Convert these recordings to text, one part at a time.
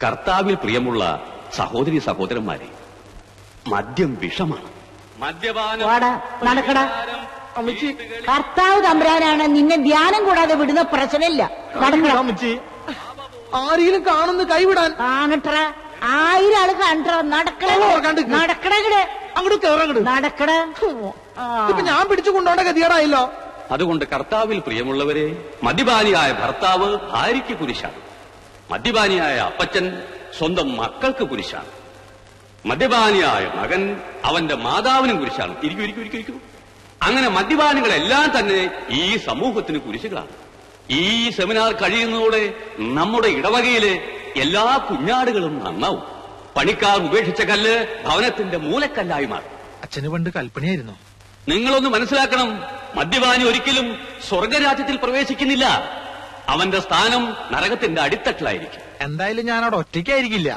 കർത്താവിൽ പ്രിയമുള്ള സഹോദരി സഹോദരന്മാരെ, മദ്യം വിഷമാണ്. നടക്കടാ. കർത്താവ് തമ്പുരാനാണ് നിന്നെ ധ്യാനം കൂടാതെ വിടുന്ന പ്രശ്നമില്ല. അമ്മച്ചി ആരെങ്കിലും കാണുന്നു കൈവിടാൻ. കാണട്ട 1000 ആള് കണ്ടോ. നടക്കട അങ്ങോട്ട് കേറങ്ങട് നടക്കട. ഇപ്പൊ ഞാൻ പിടിച്ചു കൊണ്ടോണ്ട ഗതികേടായല്ലോ. അതുകൊണ്ട് കർത്താവിൽ പ്രിയമുള്ളവരെ, മദ്യപാനിയായ ഭർത്താവ് ഭാര്യയ്ക്ക് കുരിശാണ്. മദ്യപാനിയായ അപ്പച്ചൻ സ്വന്തം മക്കൾക്ക് കുരിശാണ്. മദ്യപാനിയായ മകൻ അവന്റെ മാതാവിനും കുരിശാണ്. ഇരിക്കൂ. അങ്ങനെ മദ്യപാനികളെല്ലാം തന്നെ ഈ സമൂഹത്തിന് കുരിശുകളാണ്. ഈ സെമിനാർ കഴിയുന്നതോടെ നമ്മുടെ ഇടവകയിലെ എല്ലാ കുഞ്ഞാടുകളും നന്നാവും. പണിക്കാർ ഉപേക്ഷിച്ച കല്ല് ഭവനത്തിന്റെ മൂലക്കല്ലായി മാറും. അച്ഛന് പണ്ട് കൽപ്പനയായിരുന്നു. നിങ്ങളൊന്ന് മനസ്സിലാക്കണം, മദ്യപാനി ഒരിക്കലും സ്വർഗരാജ്യത്തിൽ പ്രവേശിക്കുന്നില്ല. അവന്റെ സ്ഥാനം നരകത്തിന്റെ അടിത്തട്ടിലായിരിക്കും. എന്തായാലും ഞാൻ അവിടെ ഒറ്റയ്ക്കായിരിക്കില്ല.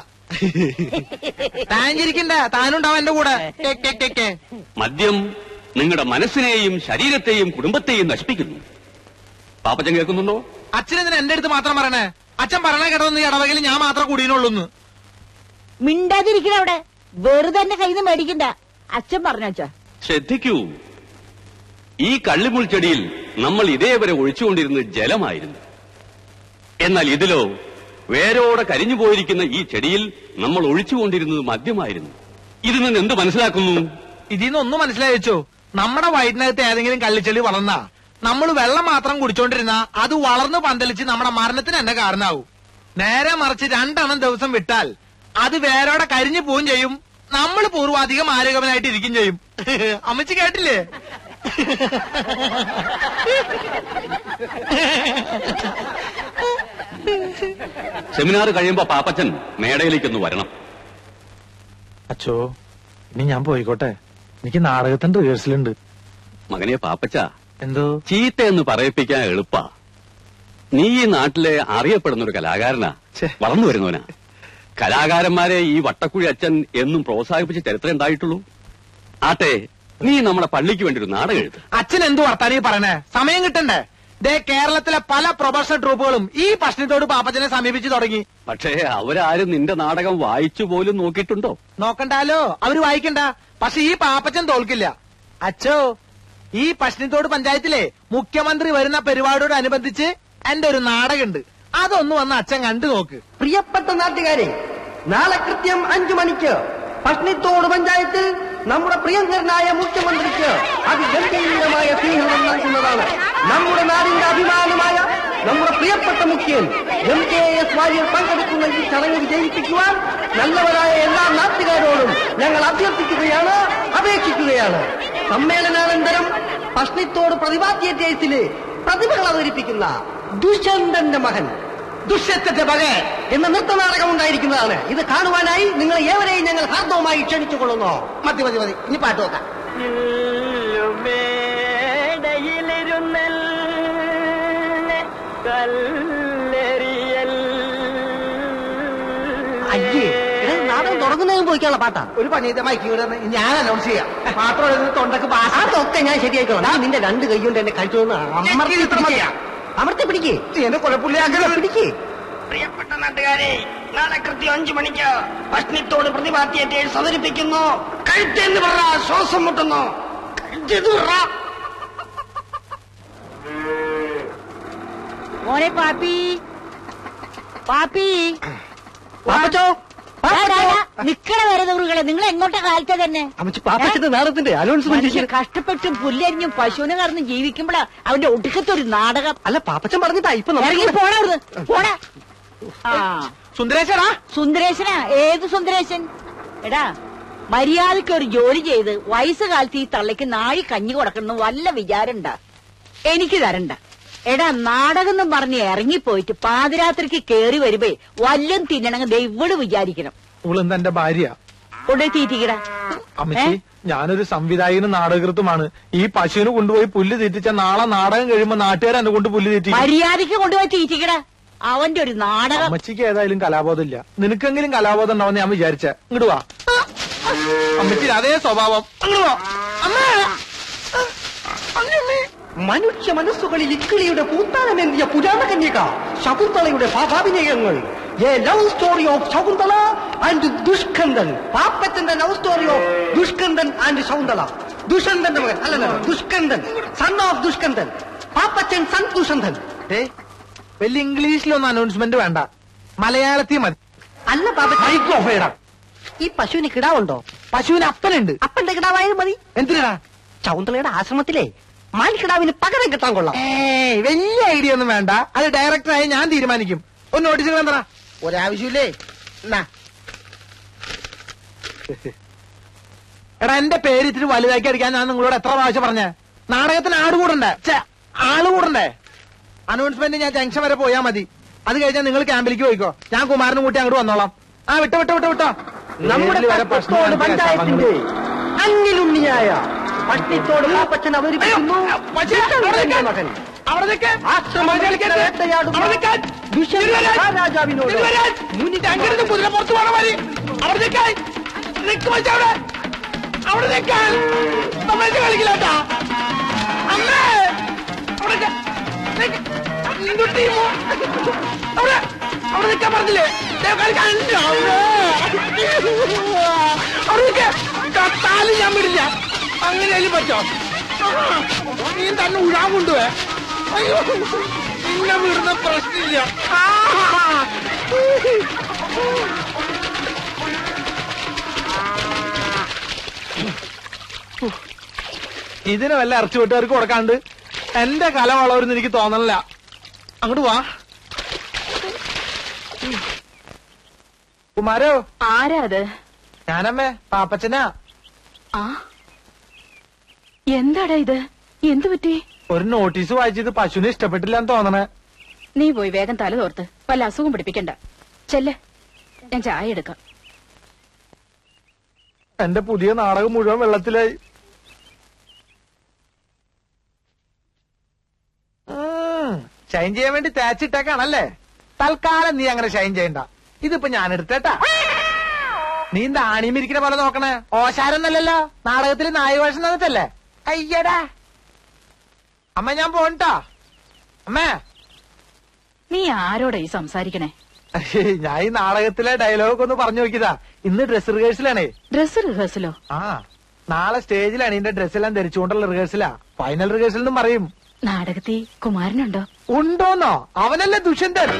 താനിരിക്കണ്ട, താനുണ്ടാവും എന്റെ കൂടെ. മദ്യം നിങ്ങളുടെ മനസ്സിനെയും ശരീരത്തെയും കുടുംബത്തെയും നശിപ്പിക്കുന്നു. പാപ്പച്ചൻ കേൾക്കുന്നുണ്ടോ? അച്ഛനെന്തിനാ എന്റെ അടുത്ത് മാത്രം പറയണേ? അച്ഛൻ പറയണ കേട്ടതെന്ന് ഈ ഇടവകയിൽ ഞാൻ മാത്രം കൂടിയുള്ളൂന്ന്. മിണ്ടാതിരിക്കണ അവിടെ. വെറുതെ എന്റെ കയ്യിൽ നിന്ന് മേടിക്കണ്ട. അച്ഛൻ പറഞ്ഞാ ശ്രദ്ധിക്കൂ. ഈ കള്ളിമുൾച്ചെടിയിൽ നമ്മൾ ഇതേവരെ ഒഴിച്ചുകൊണ്ടിരുന്നത് ജലമായിരുന്നു. എന്നാൽ ഇതിലോ വേരോടെ കരിഞ്ഞു പോയിരിക്കുന്ന ഈ ചെടിയിൽ നമ്മൾ ഒഴിച്ചുകൊണ്ടിരുന്നത് മദ്യമായിരുന്നു. ഇതിൽ നിന്ന് എന്ത് മനസ്സിലാക്കുന്നു? ഇതിന്ന് ഒന്നും മനസ്സിലായി വെച്ചോ. നമ്മുടെ വയറ്റിനകത്ത് ഏതെങ്കിലും കള്ളിച്ചെടി വളർന്നാ നമ്മൾ വെള്ളം മാത്രം കുടിച്ചോണ്ടിരുന്ന അത് വളർന്നു പന്തലിച്ച് നമ്മുടെ മരണത്തിന് തന്നെ കാരണമാവും. നേരെ മറിച്ച് 2 എണ്ണം ദിവസം വിട്ടാൽ അത് വേരോടെ കരിഞ്ഞു പോവുകയും ചെയ്യും. നമ്മൾ പൂർവാധികം ആരോഗ്യവനായിട്ട് ഇരിക്കും ചെയ്യും. അമ്മച്ചി കേട്ടില്ലേ? സെമിനാർ കഴിയുമ്പോ പാപ്പച്ചൻ മേടയിലേക്കൊന്ന് വരണം. അച്ചോ, ഇനി ഞാൻ പോയിക്കോട്ടെ. എനിക്ക് നാടകത്തിന്റെ റിഹേഴ്സലുണ്ട്. മകനെ പാപ്പച്ച, എന്തോ ചീത്തയെന്ന് പറയിപ്പിക്കാൻ എളുപ്പാ. നീ ഈ നാട്ടിലെ അറിയപ്പെടുന്ന ഒരു കലാകാരനാ, വളർന്നു വരുന്നവനാ. കലാകാരന്മാരെ ഈ വട്ടക്കുഴി അച്ഛൻ എന്നും പ്രോത്സാഹിപ്പിച്ച ചരിത്രം ഉണ്ടായിട്ടുള്ളൂ. ആട്ടെ, നീ നമ്മുടെ പള്ളിക്ക് വേണ്ടി ഒരു നാടകം എഴുത്. അച്ഛൻ എന്തു വർത്താനീ പറയണേ? സമയം കിട്ടണ്ടേ? കേരളത്തിലെ പല പ്രൊഫഷണൽ ട്രൂപ്പുകളും ഈ പ്രശ്നത്തോട് പാപ്പച്ചനെ സമീപിച്ചു തുടങ്ങി. പക്ഷേ അവരാരും നിന്റെ നാടകം വായിച്ചു പോലും നോക്കിയിട്ടുണ്ടോ? നോക്കണ്ടാലോ, അവര് വായിക്കണ്ട. പക്ഷെ ഈ പാപ്പച്ചൻ തോൽക്കില്ല. അച്ഛോ, ഈ പശ്ചിമത്തോട് പഞ്ചായത്തിലെ മുഖ്യമന്ത്രി വരുന്ന പരിപാടിയോടനുബന്ധിച്ച് എന്റെ ഒരു നാടകമുണ്ട്. അതൊന്ന് വന്ന് അച്ഛൻ കണ്ടു നോക്ക്. പ്രിയപ്പെട്ട നാട്ടുകാരെ, നാളെ കൃത്യം 5 മണിക്ക് പശ്ചിമത്തോട് പഞ്ചായത്തിൽ നമ്മുടെ പ്രിയങ്കരനായ മുഖ്യമന്ത്രിക്ക് അതിഗംഭീരമായ സ്വീകരണം നൽകുന്നതാണ്. നമ്മുടെ നാടിന്റെ അഭിമാനമായ നമ്മുടെ പ്രിയപ്പെട്ട മുഖ്യൻ MKS വാര്യർ പങ്കെടുക്കുന്ന ഈ ചടങ്ങ് വിജയിപ്പിക്കുവാൻ നല്ലവരായ എല്ലാ നാട്ടുകാരോടും ഞങ്ങൾ അഭ്യർത്ഥിക്കുകയാണ്, അപേക്ഷിക്കുകയാണ്. സമ്മേളനാനന്തരം പശ്ചിമത്തോട് പ്രതിഭാ തിയേറ്റേഴ്സിലെ പ്രതിഭകൾ അവതരിപ്പിക്കുന്ന ദുഷ്യന്തന്റെ മകൻ ദുഷ്യത്തിന്റെ മകൻ എന്ന നൃത്തനാടകം ഉണ്ടായിരിക്കുന്നതാണ്. ഇത് കാണുവാനായി നിങ്ങൾ ഏവരെയും ഞങ്ങൾ ഹാർദവുമായി ക്ഷണിച്ചുകൊള്ളുന്നു. മതി, ഇനി പാട്ട് നോക്കാം. അയ്യേ, നാടകം തുടങ്ങുന്നതിന് പോയിക്കാനുള്ള പാട്ടാ. ഒരു പണിയമായി ഞാൻ അനൗൺസ് ചെയ്യാം. മാത്രം തൊണ്ടക്ക് അതൊക്കെ ഞാൻ ശരിയായിക്കോളാം. നിന്റെ 2 കൈ കൊണ്ട് എന്നെ കഴിച്ചോന്ന് അമർത്തി പിടിക്കേ. എന്നെ കൊലപ്പുള്ളി അങ്ങനെ പിടിക്കേ. പ്രിയപ്പെട്ട നാട്ടുകാരെ, നാളെ കൃത്യം 5 മണിക്ക് പശ്ചിമത്തോട് പ്രതിഭാ തിയേറ്റേഴ്സ് അവതരിപ്പിക്കുന്നു. കഴുത്തെന്ന് പറ, ശ്വാസം മുട്ടുന്നു. മോനെ പാപ്പി, നിക്കണ വരെ ദൂറുകളെ നിങ്ങൾ എങ്ങോട്ടാ കാലത്തെ തന്നെ? നാടകത്തിന്റെ അനൗൺസ്മെന്റ് കഷ്ടപ്പെട്ടും പുല്ലരിഞ്ഞും പശുവിനെ കറന്ന് ജീവിക്കുമ്പോഴാ അവന്റെ ഒടുക്കത്തൊരു നാടകം. അല്ല, പാപ്പച്ചൻ പറഞ്ഞിട്ടാ ഇപ്പൊ ഇറങ്ങി പോണാ. സുന്ദരേശനാ? ഏത് സുന്ദരേശൻ? എടാ, മര്യാദയ്ക്ക് ഒരു ജോലി ചെയ്ത് വയസ്സുകാലത്ത് ഈ തള്ളയ്ക്ക് നാഴി കഞ്ഞി കൊടുക്കണം വല്ല വിചാരണ്ട. എനിക്ക് തരണ്ട. എടാ, നാടകം എന്നും പറഞ്ഞ് ഇറങ്ങിപ്പോയിട്ട് പാതിരാത്രിക്ക് കേറി വരുമ്പേ വല്ലം തിന്നണമെങ്കിൽ ഇവള് വിചാരിക്കണം. ഇവളെന്താ എന്റെ ഭാര്യ? കൊണ്ടേ തീറ്റിക്കടാ. അമ്മച്ചി, ഞാനൊരു സംവിധായകനും നാടകൃത്തുമാണ്. ഈ പശുവിന് കൊണ്ടുപോയി പുല്ല് തീറ്റിച്ച നാളെ നാടകം കഴിയുമ്പോ നാട്ടുകാർ എന്നെ കൊണ്ട് പുല്ല് തീറ്റി. മര്യാദയ്ക്ക് കൊണ്ടുപോയി തീറ്റിക്കടാ. അവന്റെ ഒരു നാടകം. അമ്മച്ചിക്ക് ഏതായാലും കലാബോധമില്ല. നിനക്കെങ്കിലും കലാബോധം ഉണ്ടാവുന്ന ഞാൻ വിചാരിച്ച. ഇങ്ങോട്ട് വാ അമ്മച്ചി, അതേ സ്വഭാവം. അങ്ങോട്ട് വാ. മനുഷ്യ മനസ്സുകളിൽ ഇക്കിളിയുടെ പൂത്താനമേന്തിയ പുരാണ കന്യക ശകുന്തളയുടെ ഭാവാഭിനയങ്ങൾ a love story of Shakuntala and Dushkandan. പാപ്പച്ചന്റെ love story of Dushkandan and Shakuntala. ദുഷ്യന്തന്റെ മകൻ അല്ലല്ല, Dushkandan, son of Dushkandan. Pappachan son Dushyanthan. വലിയ ഇംഗ്ലീഷിലൊന്നും അനൗൺസ്മെന്റ് വേണ്ട, മലയാളത്തിൽ മതി. അല്ല പാപ്പ, ഈ പശുവിന് കിടാവുണ്ടോ? പശുവിന് അപ്പനുണ്ട്. അപ്പന്റെ കിടാവായാലും മതി. എന്തിനാ? ശകുന്തളയുടെ ആശ്രമത്തിലെ മാൻകിടാവിന് പകരം കിട്ടാൻ കൊള്ളാം. വലിയ ഐഡിയ ഒന്നും വേണ്ട, അത് ഡയറക്ടറായി ഞാൻ തീരുമാനിക്കും. ഒന്ന് നോട്ടീസുകൾ എന്താ? ഒരാവശ്യമില്ലേ? എടാ, എന്റെ പേര് ഇത്തിരി വലുതാക്കി അടിക്കാൻ ഞാൻ നിങ്ങളോട് എത്ര പ്രാവശ്യം പറഞ്ഞേ? നാടകത്തിന് ആട് കൂടണ്ടേ? ആള് കൂടണ്ടേ? അനൗൺസ്മെന്റ് ഞാൻ ജംഗ്ഷൻ വരെ പോയാ മതി. അത് കഴിഞ്ഞാൽ നിങ്ങൾ ക്യാമ്പിലേക്ക് പോയിക്കോ, ഞാൻ കുമാരനും കൂട്ടി അങ്ങോട്ട് വന്നോളാം. ആ വിട്ടോ വിട്ടോ വിട്ടോ വിട്ടോ. നമ്മുടെ പഞ്ചായത്തിന്റെ അന്നിലുണ്ണിയായ പട്ടിത്തോട് പാപ്പച്ചൻ അവതരിപ്പിക്കുന്നു മകൻ രാജാവിനോട് കുതിര പുറത്തു പോണ മതി. അവിടെ അവിടെ നിൽക്കാൻ കളിക്കില്ലാട്ടാ. അമ്മേ അവിടെ അവിടെ നിൽക്കാൻ പറഞ്ഞില്ലേ? അവിടെ കത്താലും ഞാൻ വിടില്ല. അങ്ങനെയാലും പറ്റോ? നീ തന്നെ ഉഴാൻ കൊണ്ടുപോയെ. അയ്യോ, നിന്നെ വിടുന്ന പ്രശ്നമില്ല. ഇതിന് വല്ല ഇറച്ചി വെട്ടുകാർക്ക് കൊടുക്കാണ്ട് എന്റെ കല വളവരുന്ന് എനിക്ക് തോന്നണില്ല. അങ്ങോട്ട് വാ. കുമാരോ. ആരാ അത്? ഞാനമ്മേ, പാപ്പച്ചനാ. ആ, എന്താടാ ഇത്? എന്തു പറ്റി? ഒരു നോട്ടീസ് വായിച്ചത് പശുവിനെ ഇഷ്ടപ്പെട്ടില്ലാന്ന് തോന്നണേ. നീ പോയി വേഗം തല തോർത്ത് വല്ല അസുഖം പിടിപ്പിക്കണ്ട. ചെല്ല്, ഞാൻ ചായ എടുക്കാം. എന്റെ പുതിയ നാടകം മുഴുവൻ വെള്ളത്തിലായി. ഷൈൻ ചെയ്യാൻ വേണ്ടി തേച്ചിട്ടേക്കാണല്ലേ? തൽക്കാലം നീ അങ്ങനെ ഷൈൻ ചെയ്യണ്ട. ഇതിപ്പോ ഞാൻ എടുത്തേട്ടാ. നീ എന്താ ആണിമിരിക്കുന്ന പോലെ നോക്കണേ? ഓശാരൊന്നല്ലല്ലോ, നാടകത്തിൽ നായവേഷം തന്നിട്ടല്ലേ? അയ്യടാ അമ്മ, ഞാൻ പോണ്ടാ. അമ്മേ, നീ ആരോടാ ഈ സംസാരിക്കണേ? ഞാൻ ഈ നാടകത്തിലെ ഡയലോഗ് ഒന്ന് പറഞ്ഞു നോക്കിയതാ. ഇന്ന് ഡ്രസ് റിഹേഴ്സലാണേ. ഡ്രസ് റിഹേഴ്സലോ? ആ, നാളെ സ്റ്റേജിലാണ് ഇതിന്റെ ഡ്രസ്സെല്ലാം ധരിച്ചുകൊണ്ടുള്ള റിഹേഴ്സലാ. ഫൈനൽ റിഹേഴ്സൽ എന്നും പറയും. നാടകത്തിൽ കുമാരനുണ്ടോ? ഉണ്ടോന്നോ? അവനല്ലേ ദുഷ്യന്തൻ.